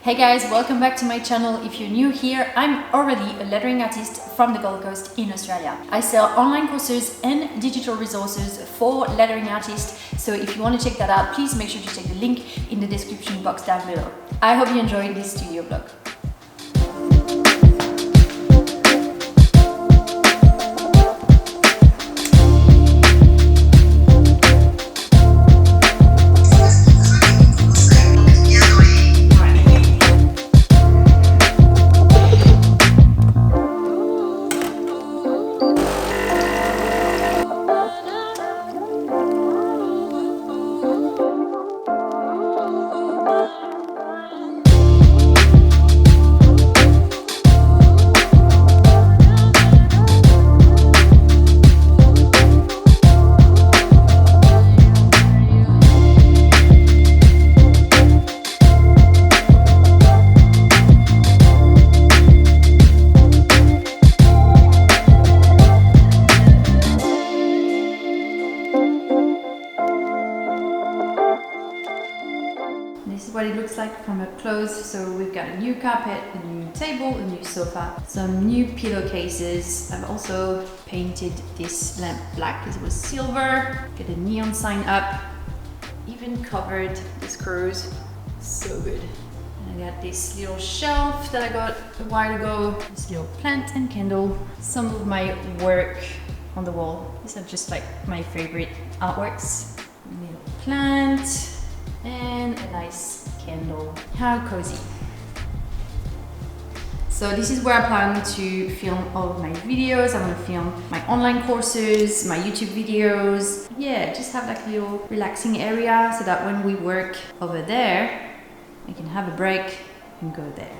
Hey guys, welcome back to my channel. If you're new here, I'm already a lettering artist from the Gold Coast in Australia. I sell online courses and digital resources for lettering artists, so if you want to check that out, please make sure to check the link in the description box down below. I hope you enjoyed this studio vlog. This is what it looks like from up close. So we've got a new carpet, a new table, a new sofa, some new pillowcases. I've also painted this lamp black because it was silver. Got a neon sign up, even covered the screws. So good. And I got this little shelf that I got a while ago. This little plant and candle. Some of my work on the wall. These are just like my favorite artworks. A little plant. And a nice candle. How cozy. So this is where I plan to film all of my videos. I'm gonna film my online courses, my YouTube videos. Yeah, just have like a little relaxing area so that when we work over there, I can have a break and go there.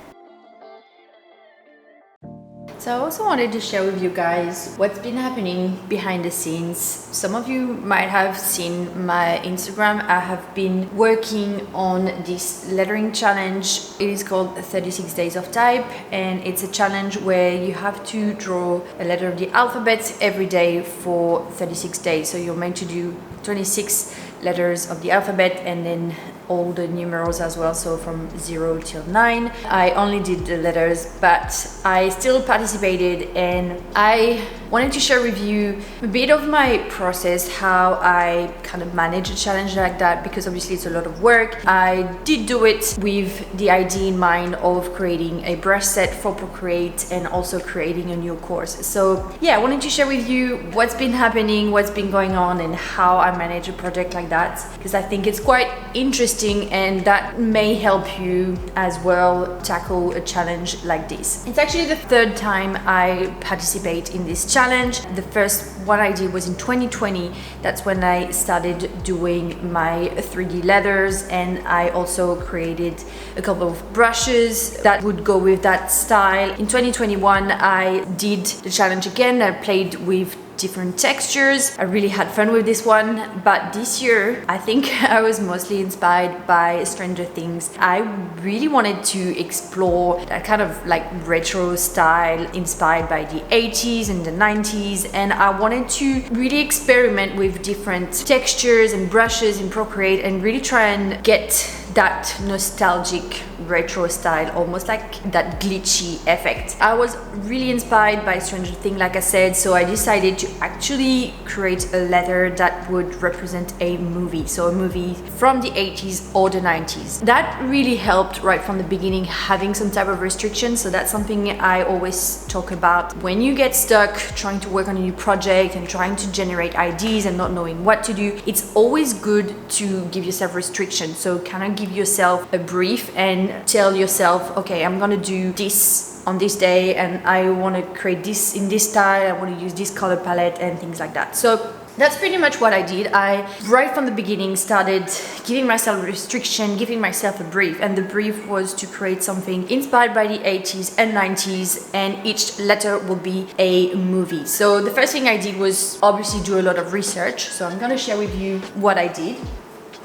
So I also wanted to share with you guys what's been happening behind the scenes. Some of you might have seen my Instagram. I have been working on this lettering challenge. It is called 36 Days of Type, and it's a challenge where you have to draw a letter of the alphabet every day for 36 days. So you're meant to do 26 letters of the alphabet and then all the numerals as well, so from 0 till 9. I only did the letters, but I still participated, and I wanted to share with you a bit of my process, how I kind of manage a challenge like that, because obviously it's a lot of work. I did do it with the idea in mind of creating a brush set for Procreate and also creating a new course. So yeah, I wanted to share with you what's been happening, what's been going on, and how I manage a project like that, because I think it's quite interesting and that may help you as well tackle a challenge like this. It's actually the third time I participate in this challenge. The first one I did was in 2020. That's when I started doing my 3D letters, and I also created a couple of brushes that would go with that style. In 2021 I did the challenge again. I played with different textures. I really had fun with this one, but this year I think I was mostly inspired by Stranger Things. I really wanted to explore that kind of like retro style inspired by the 80s and the 90s, and I wanted to really experiment with different textures and brushes in Procreate and really try and get that nostalgic retro style, almost like that glitchy effect. I was really inspired by Stranger Things, like I said, so I decided to actually create a letter that would represent a movie, so a movie from the 80s or the 90s. That really helped right from the beginning, having some type of restriction. So that's something I always talk about when you get stuck trying to work on a new project and trying to generate ideas and not knowing what to do. It's always good to give yourself restrictions, so kind of give yourself a brief and tell yourself, okay, I'm gonna do this on this day and I want to create this in this style, I want to use this color palette and things like that. So that's pretty much what I did. I, right from the beginning, started giving myself a restriction, giving myself a brief, and the brief was to create something inspired by the 80s and 90s, and each letter will be a movie. So the first thing I did was obviously do a lot of research, so I'm gonna share with you what I did.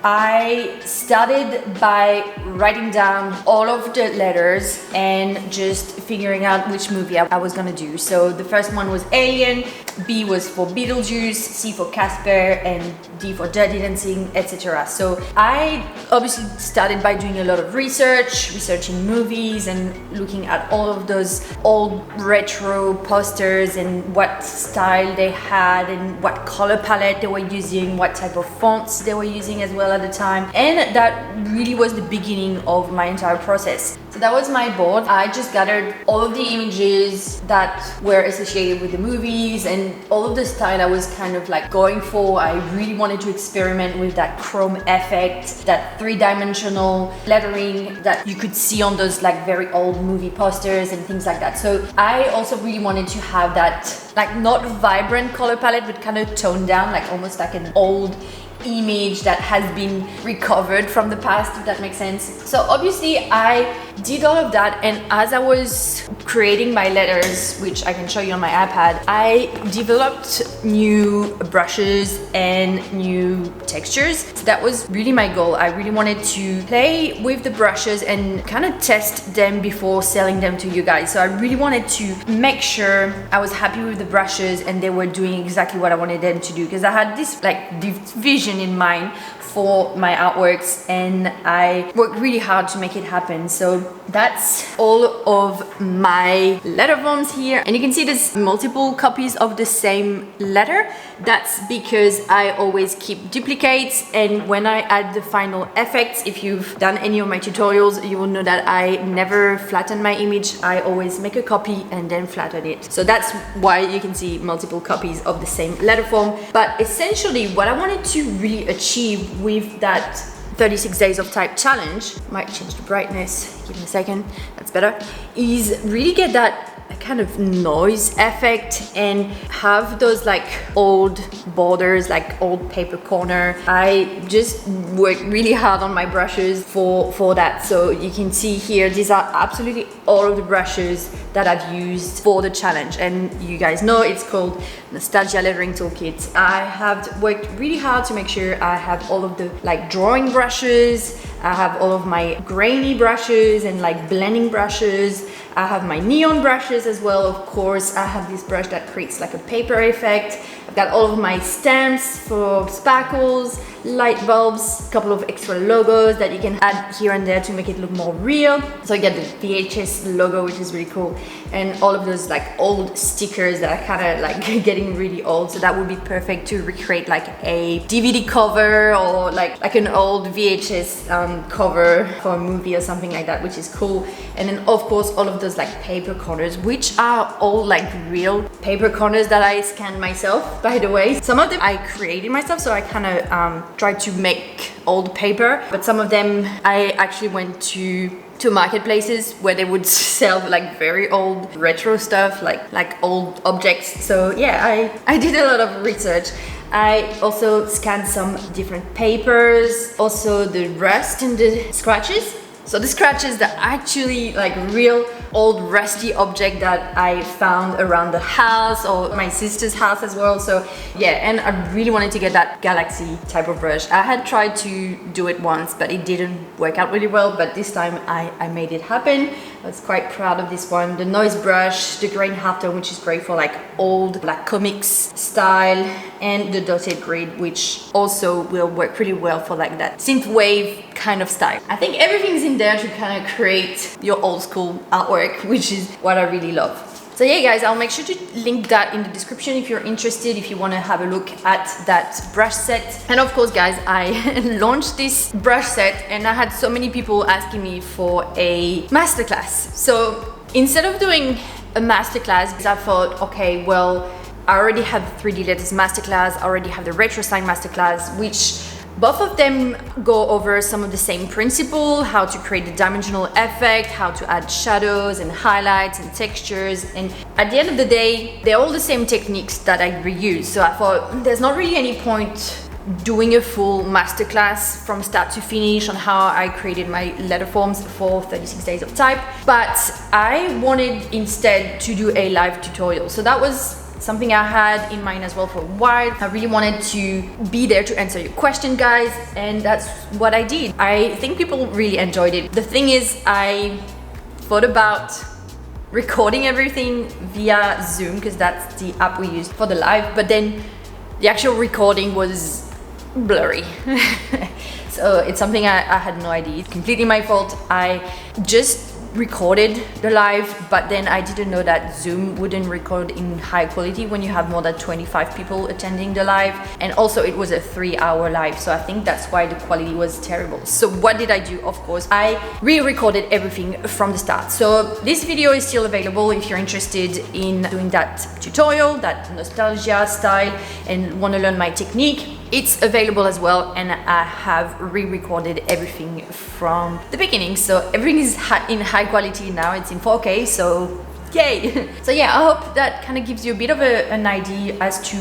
I started by writing down all of the letters and just figuring out which movie I was gonna do. So the first one was Alien, B was for Beetlejuice, C for Casper, and D for Dirty Dancing, etc. So I obviously started by doing a lot of researching movies and looking at all of those old retro posters and what style they had and what color palette they were using, what type of fonts they were using as well at the time. And that really was the beginning of my entire process. So that was my board. I just gathered all of the images that were associated with the movies and all of the style I was kind of like going for. I really wanted to experiment with that chrome effect, that three-dimensional lettering that you could see on those like very old movie posters and things like that. So I also really wanted to have that like not vibrant color palette, but kind of toned down, like almost like an old image that has been recovered from the past, if that makes sense. So obviously I did all of that, and as I was creating my letters, which I can show you on my iPad, I developed new brushes and new textures. So that was really my goal. I really wanted to play with the brushes and kind of test them before selling them to you guys. So I really wanted to make sure I was happy with the brushes and they were doing exactly what I wanted them to do, because I had this like vision in mind for my artworks and I worked really hard to make it happen. So that's all of my letter forms here, and you can see there's multiple copies of the same letter. That's because I always keep duplicates, and when I add the final effects, if you've done any of my tutorials, you will know that I never flatten my image. I always make a copy and then flatten it. So that's why you can see multiple copies of the same letter form. But essentially what I wanted to really achieve with that 36 days of type challenge, might change the brightness, give me a second, that's better, is really get that kind of noise effect and have those like old borders, like old paper corner. I just worked really hard on my brushes for that. So you can see here, these are absolutely all of the brushes that I've used for the challenge, and you guys know it's called Nostalgia Lettering Toolkit. I have worked really hard to make sure I have all of the like drawing brushes, I have all of my grainy brushes and like blending brushes, I have my neon brushes as well, of course. I have this brush that creates like a paper effect. I've got all of my stamps for sparkles, light bulbs, a couple of extra logos that you can add here and there to make it look more real. So you get the VHS logo, which is really cool, and all of those like old stickers that are kind of like getting really old. So that would be perfect to recreate like a DVD cover or like an old VHS cover for a movie or something like that, which is cool. And then of course all of those like paper corners, which are all like real paper corners that I scanned myself, by the way. Some of them I created myself, so I kind of tried to make old paper, but some of them I actually went to marketplaces where they would sell like very old retro stuff, like old objects. So yeah, I did a lot of research. I also scanned some different papers, also the rust and the scratches. So the scratches, they're actually like real old rusty object that I found around the house or my sister's house as well. So yeah, and I really wanted to get that galaxy type of brush. I had tried to do it once, but it didn't work out really well. But this time I made it happen. I was quite proud of this one. The noise brush, the grain halftone, which is great for like old black comics style, and the dotted grid, which also will work pretty well for like that synthwave kind of style. I think everything's in there to kind of create your old school artwork, which is what I really love. So yeah guys, I'll make sure to link that in the description if you're interested, if you want to have a look at that brush set. And of course guys, I launched this brush set and I had so many people asking me for a masterclass. So instead of doing a masterclass, I thought, okay, well, I already have the 3D letters masterclass, I already have the retro sign masterclass, which both of them go over some of the same principle, how to create the dimensional effect, how to add shadows and highlights and textures. And at the end of the day, they're all the same techniques that I reuse. So I thought there's not really any point doing a full masterclass from start to finish on how I created my letter forms for 36 days of type. But I wanted instead to do a live tutorial. So that was something I had in mind as well for a while. I really wanted to be there to answer your question, guys, and that's what I did. I think people really enjoyed it. The thing is, I thought about recording everything via Zoom because that's the app we used for the live, but then the actual recording was blurry. So it's something I had no idea. It's completely my fault. I just recorded the live, but then I didn't know that Zoom wouldn't record in high quality when you have more than 25 people attending the live, and also it was a 3-hour live, so I think that's why the quality was terrible. So what did I do? Of course, I re-recorded everything from the start. So this video is still available if you're interested in doing that tutorial, that nostalgia style, and want to learn my technique. It's available as well, and I have re-recorded everything from the beginning, so everything is in high quality now. It's in 4K, so yay. So yeah, I hope that kind of gives you a bit of an idea as to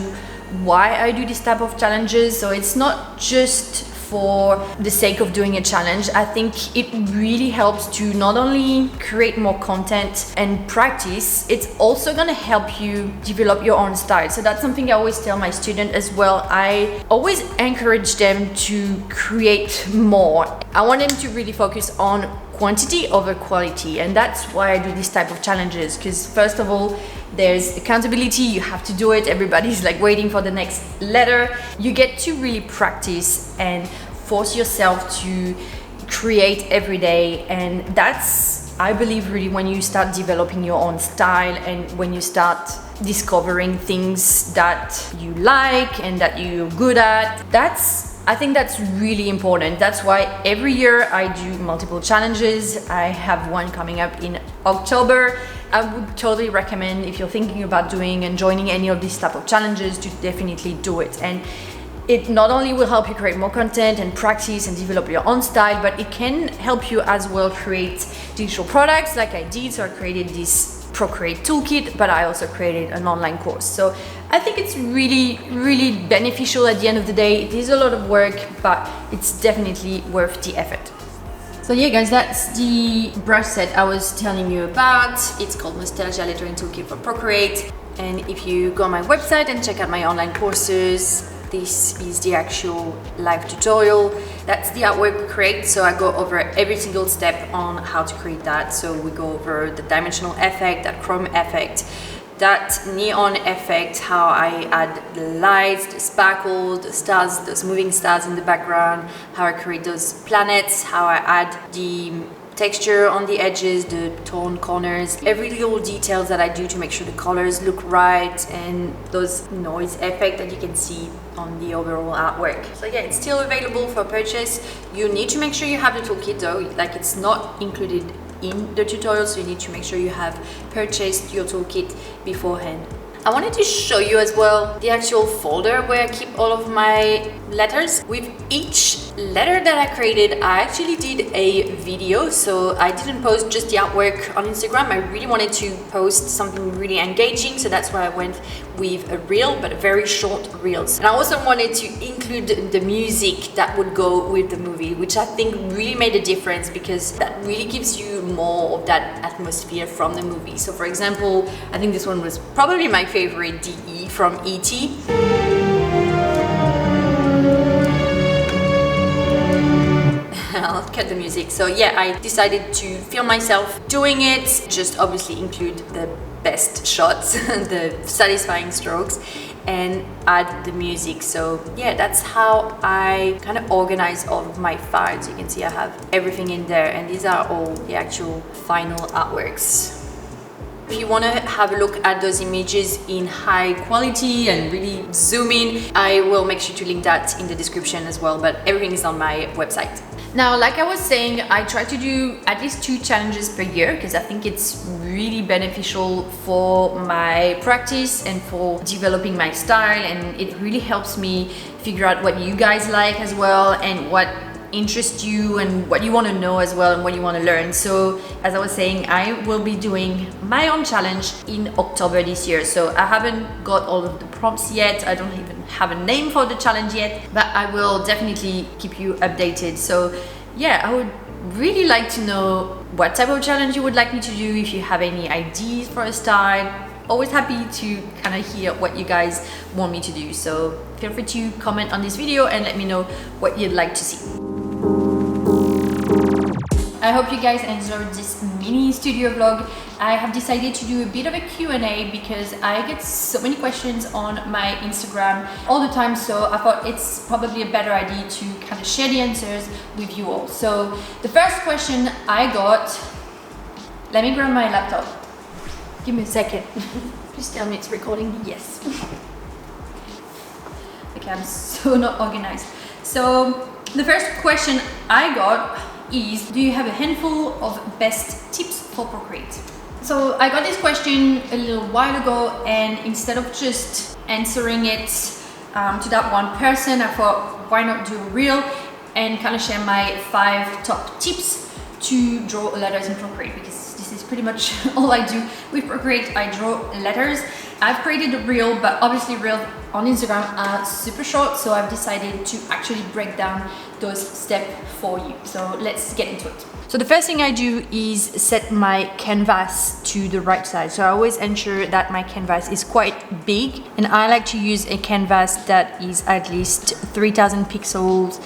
why I do this type of challenges. So it's not just for the sake of doing a challenge. I think it really helps to not only create more content and practice, it's also gonna help you develop your own style. So that's something I always tell my students as well. I always encourage them to create more. I want them to really focus on quantity over quality, and that's why I do this type of challenges, because first of all, there's accountability. You have to do it. Everybody's like waiting for the next letter. You get to really practice and force yourself to create every day, and that's, I believe, really when you start developing your own style and when you start discovering things that you like and that you're good at. I think that's really important. That's why every year I do multiple challenges. I have one coming up in October. I would totally recommend, if you're thinking about doing and joining any of these type of challenges, to definitely do it. And it not only will help you create more content and practice and develop your own style, but it can help you as well create digital products like I did. So I created this Procreate toolkit, but I also created an online course. So I think it's really, really beneficial at the end of the day. It is a lot of work, but it's definitely worth the effort. So yeah, guys, that's the brush set I was telling you about. It's called Nostalgia Lettering Toolkit for Procreate. And if you go on my website and check out my online courses, this is the actual live tutorial. That's the artwork we create. So I go over every single step on how to create that. So we go over the dimensional effect, that chrome effect, that neon effect, how I add the lights, the sparkle, the stars, those moving stars in the background, how I create those planets, how I add the texture on the edges, the tone corners, every little details that I do to make sure the colors look right, and those noise effect that you can see on the overall artwork. So yeah, it's still available for purchase. You need to make sure you have the toolkit though, like it's not included in the tutorial, so you need to make sure you have purchased your toolkit beforehand. I wanted to show you as well the actual folder where I keep all of my letters. With each letter that I created, I actually did a video, so I didn't post just the artwork on Instagram. I really wanted to post something really engaging, so that's why I went with a reel, but a very short reels. And I also wanted to include the music that would go with the movie, which I think really made a difference, because that really gives you more of that atmosphere from the movie. So for example, I think this one was probably my favorite, DE from E.T. I'll cut the music. So yeah, I decided to film myself doing it, just obviously include the best shots, the satisfying strokes, and add the music. So yeah, that's how I kind of organize all of my files. You can see I have everything in there, and these are all the actual final artworks. If you want to have a look at those images in high quality and really zoom in, I will make sure to link that in the description as well, but everything is on my website. Now, like I was saying, I try to do at least 2 challenges per year because I think it's really beneficial for my practice and for developing my style, and it really helps me figure out what you guys like as well and what interests you and what you want to know as well and what you want to learn. So as I was saying, I will be doing my own challenge in October this year. So I haven't got all of the prompts yet. I don't even have a name for the challenge yet, but I will definitely keep you updated. So yeah, I would really like to know what type of challenge you would like me to do. If you have any ideas for a style, always happy to kind of hear what you guys want me to do. So feel free to comment on this video and let me know what you'd like to see. I hope you guys enjoyed this mini studio vlog. I have decided to do a bit of a Q&A because I get so many questions on my Instagram all the time, so I thought it's probably a better idea to kind of share the answers with you all. So the first question I got, let me grab my laptop. Give me a second. Please tell me it's recording. Yes. Okay, I'm so not organized. So the first question I got is, do you have a handful of best tips for Procreate? So I got this question a little while ago, and instead of just answering it to that one person, I thought, why not do a reel and kind of share my 5 top tips to draw letters in Procreate, because this is pretty much all I do with Procreate. I draw letters. I've created a reel, but obviously reels on Instagram are super short, so I've decided to actually break down those steps for you. So let's get into it. So the first thing I do is set my canvas to the right size. So I always ensure that my canvas is quite big, and I like to use a canvas that is at least 3000 pixels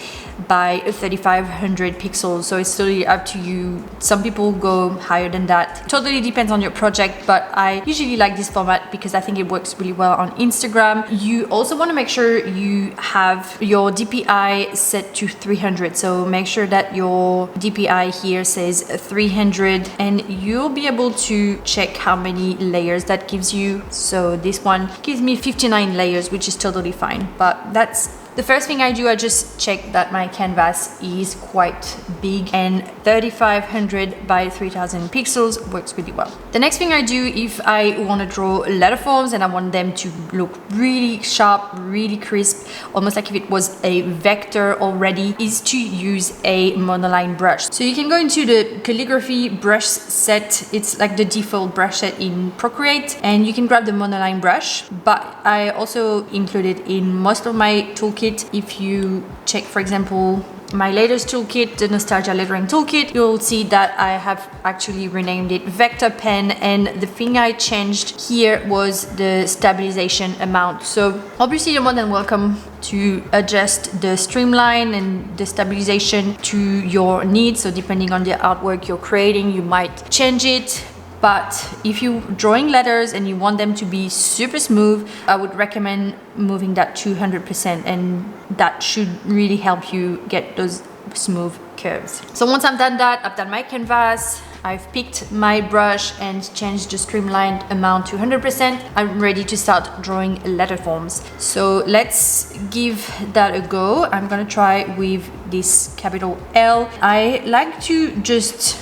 by 3500 pixels. So it's totally up to you. Some people go higher than that. Totally depends on your project, but I usually like this format because I think it works really well on Instagram. You also want to make sure you have your DPI set to 300. So make sure that your DPI here says 300, and you'll be able to check how many layers that gives you. So this one gives me 59 layers, which is totally fine, but that's the first thing I do. I just check that my canvas is quite big, and 3500 by 3000 pixels works really well. The next thing I do, if I want to draw letter forms and I want them to look really sharp, really crisp, almost like if it was a vector already, is to use a monoline brush. So you can go into the calligraphy brush set. It's like the default brush set in Procreate, and you can grab the monoline brush, but I also include it in most of my toolkit. If you check, for example, my latest toolkit, the Nostalgia Lettering Toolkit, you'll see that I have actually renamed it Vector Pen, and the thing I changed here was the stabilization amount. So obviously you're more than welcome to adjust the streamline and the stabilization to your needs. So depending on the artwork you're creating, you might change it. But if you're drawing letters and you want them to be super smooth, I would recommend moving that to 100%, and that should really help you get those smooth curves. So once I've done that, I've done my canvas, I've picked my brush and changed the streamlined amount to 100%, I'm ready to start drawing letter forms. So let's give that a go. I'm gonna try with this capital L. I like to just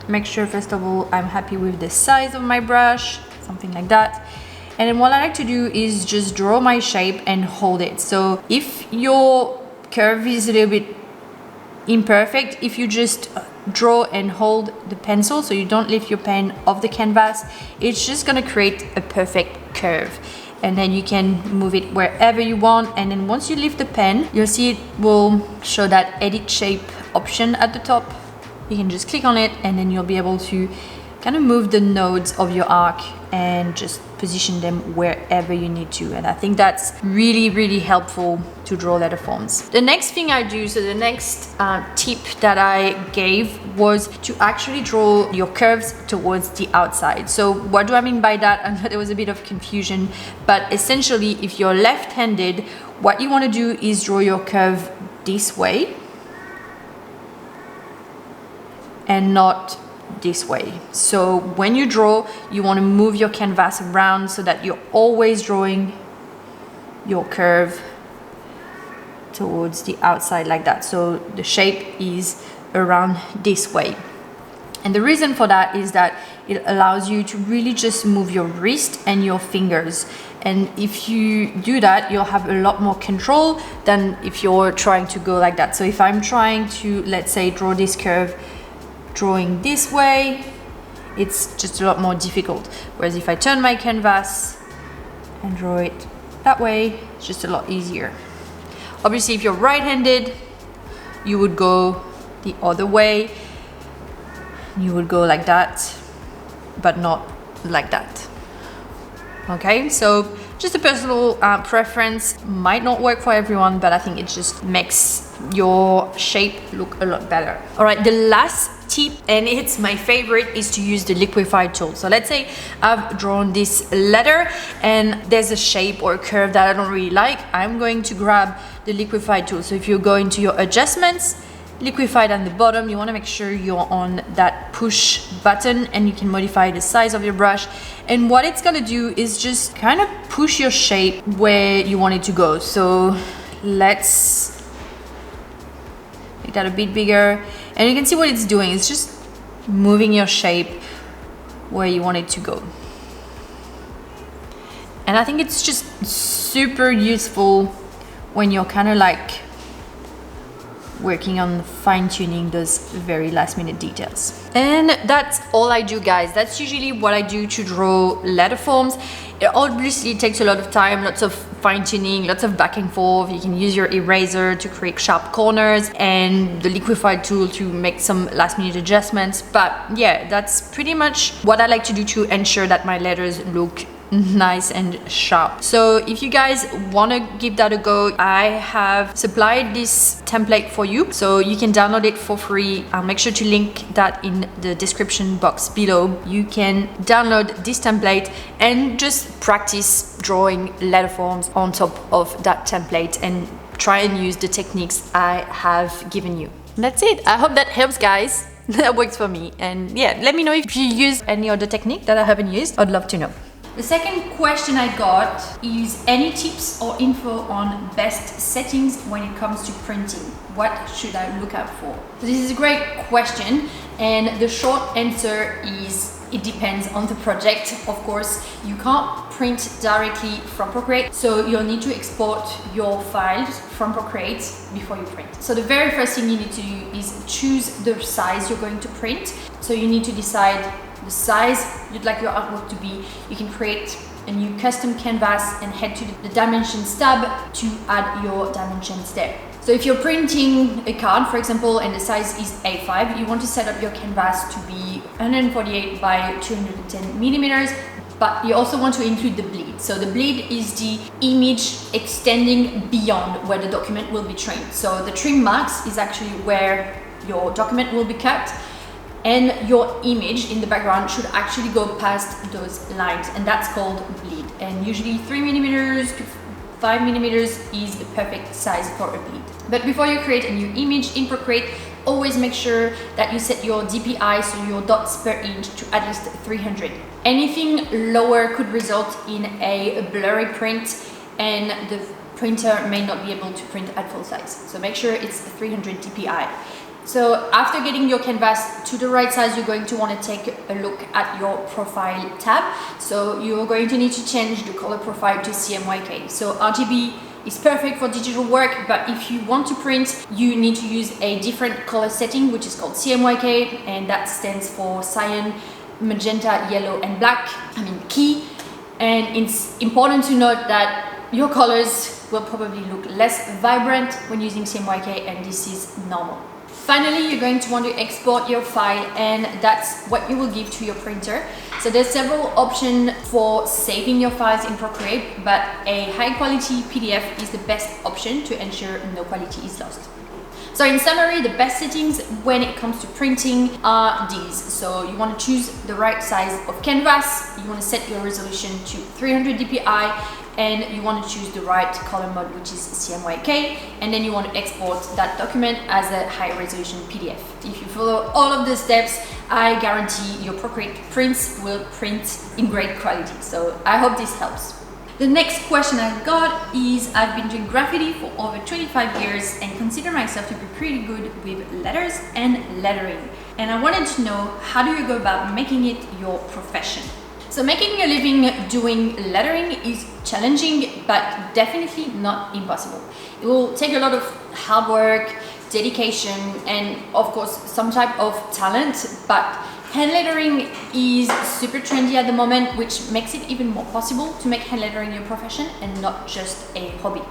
make sure, first of all, I'm happy with the size of my brush, something like that. And then what I like to do is just draw my shape and hold it. So if your curve is a little bit imperfect, if you just draw and hold the pencil, so you don't lift your pen off the canvas, it's just gonna create a perfect curve. And then you can move it wherever you want. And then once you lift the pen, you'll see it will show that edit shape option at the top. You can just click on it, and then you'll be able to kind of move the nodes of your arc and just position them wherever you need to. And I think that's really, really helpful to draw letter forms. The next thing I do, so the next tip that I gave was to actually draw your curves towards the outside. So what do I mean by that? I know there was a bit of confusion, but essentially if you're left-handed, what you want to do is draw your curve this way and not this way. So when you draw, you want to move your canvas around so that you're always drawing your curve towards the outside like that. So the shape is around this way. And the reason for that is that it allows you to really just move your wrist and your fingers. And if you do that, you'll have a lot more control than if you're trying to go like that. So if I'm trying to, let's say, draw this curve drawing this way, it's just a lot more difficult. Whereas if I turn my canvas and draw it that way, it's just a lot easier. Obviously, if you're right-handed, you would go the other way. You would go like that, but not like that. Okay, so just a personal preference, might not work for everyone, but I think it just makes your shape look a lot better. All right, the last tip, and it's my favorite, is to use the liquify tool. So let's say I've drawn this letter and there's a shape or a curve that I don't really like. I'm going to grab the liquify tool. So if you go into your adjustments, liquefied at the bottom, you want to make sure you're on that push button, and you can modify the size of your brush. And what it's going to do is just kind of push your shape where you want it to go. So let's make that a bit bigger, and you can see what it's doing. It's just moving your shape where you want it to go. And I think it's just super useful when you're kind of like working on fine-tuning those very last-minute details. And that's all I do, guys. That's usually what I do to draw letter forms. It obviously takes a lot of time, lots of fine-tuning, lots of back and forth. You can use your eraser to create sharp corners and the liquify tool to make some last-minute adjustments. But yeah, that's pretty much what I like to do to ensure that my letters look nice and sharp. So if you guys want to give that a go, I have supplied this template for you, so you can download it for free. I'll make sure to link that in the description box below. You can download this template and just practice drawing letter forms on top of that template and try and use the techniques I have given you. That's it. I hope that helps, guys. That works for me. And yeah, let me know if you use any other technique that I haven't used. I'd love to know. The second question I got is any tips or info on best settings when it comes to printing? What should I look out for? So this is a great question, and the short answer is it depends on the project. Of course, you can't print directly from Procreate, so you'll need to export your files from Procreate before you print. So the very first thing you need to do is choose the size you're going to print. So you need to decide the size you'd like your artwork to be. You can create a new custom canvas and head to the dimensions tab to add your dimensions there. So if you're printing a card, for example, and the size is A5, you want to set up your canvas to be 148 by 210 millimeters, but you also want to include the bleed. So the bleed is the image extending beyond where the document will be trimmed. So the trim marks is actually where your document will be cut, and your image in the background should actually go past those lines, and that's called bleed. And usually 3 millimeters to 5 millimeters is the perfect size for a bleed. But before you create a new image in Procreate, always make sure that you set your DPI, so your dots per inch, to at least 300. Anything lower could result in a blurry print, and the printer may not be able to print at full size. So make sure it's 300 DPI. So after getting your canvas to the right size, you're going to want to take a look at your profile tab. So you're going to need to change the color profile to CMYK. So RGB is perfect for digital work, but if you want to print, you need to use a different color setting, which is called CMYK, and that stands for cyan, magenta, yellow, and black, key. And it's important to note that your colors will probably look less vibrant when using CMYK, and this is normal. Finally, you're going to want to export your file, and that's what you will give to your printer. So there's several options for saving your files in Procreate, but a high quality PDF is the best option to ensure no quality is lost. So in summary, the best settings when it comes to printing are these. So you want to choose the right size of canvas, you want to set your resolution to 300 dpi, and you want to choose the right color mode, which is CMYK, and then you want to export that document as a high resolution PDF. If you follow all of the steps, I guarantee your Procreate prints will print in great quality. So I hope this helps. The next question I got is, I've been doing graffiti for over 25 years and consider myself to be pretty good with letters and lettering. And I wanted to know, how do you go about making it your profession? So making a living doing lettering is challenging, but definitely not impossible. It will take a lot of hard work, dedication, and of course some type of talent, but hand lettering is super trendy at the moment, which makes it even more possible to make hand lettering your profession and not just a hobby.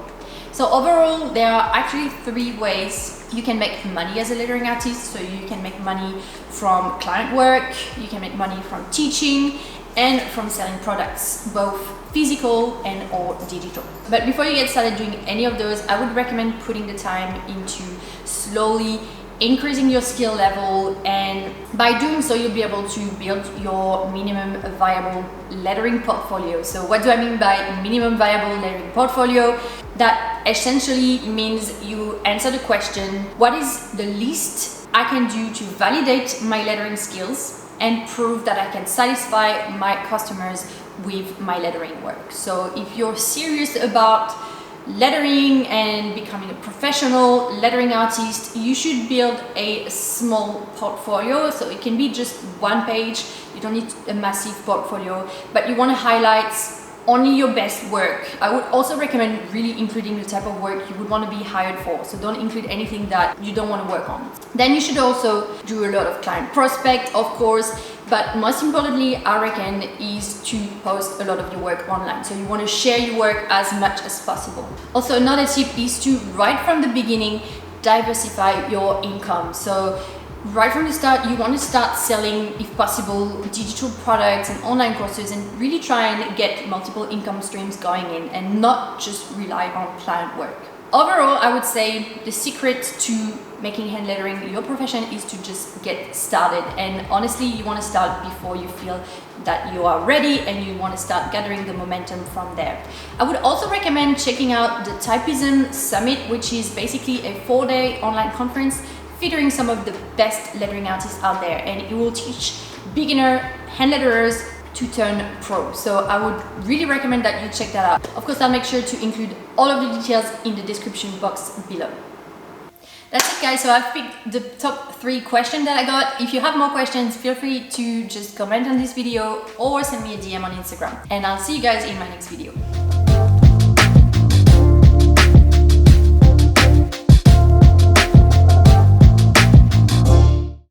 So overall, there are actually 3 ways you can make money as a lettering artist. So you can make money from client work, you can make money from teaching, and from selling products, both physical and or digital. But before you get started doing any of those, I would recommend putting the time into slowly increasing your skill level, and by doing so you'll be able to build your minimum viable lettering portfolio. So what do I mean by minimum viable lettering portfolio? That essentially means you answer the question, what is the least I can do to validate my lettering skills and prove that I can satisfy my customers with my lettering work. So if you're serious about lettering and becoming a professional lettering artist, you should build a small portfolio. So it can be just one page, you don't need a massive portfolio, but you want to highlight only your best work. I would also recommend really including the type of work you would want to be hired for. So don't include anything that you don't want to work on. Then you should also do a lot of client prospect, of course, but most importantly, I reckon, is to post a lot of your work online. So you want to share your work as much as possible. Also, another tip is to, right from the beginning, diversify your income. So right from the start, you want to start selling, if possible, digital products and online courses, and really try and get multiple income streams going in and not just rely on client work. Overall, I would say the secret to making hand lettering your profession is to just get started. And honestly, you want to start before you feel that you are ready, and you want to start gathering the momentum from there. I would also recommend checking out the Typism Summit, which is basically a 4-day online conference featuring some of the best lettering artists out there, and it will teach beginner hand letterers to turn pro. So I would really recommend that you check that out. Of course, I'll make sure to include all of the details in the description box below. That's it, guys. So I've picked the top 3 questions that I got. If you have more questions, feel free to just comment on this video or send me a DM on Instagram. And I'll see you guys in my next video.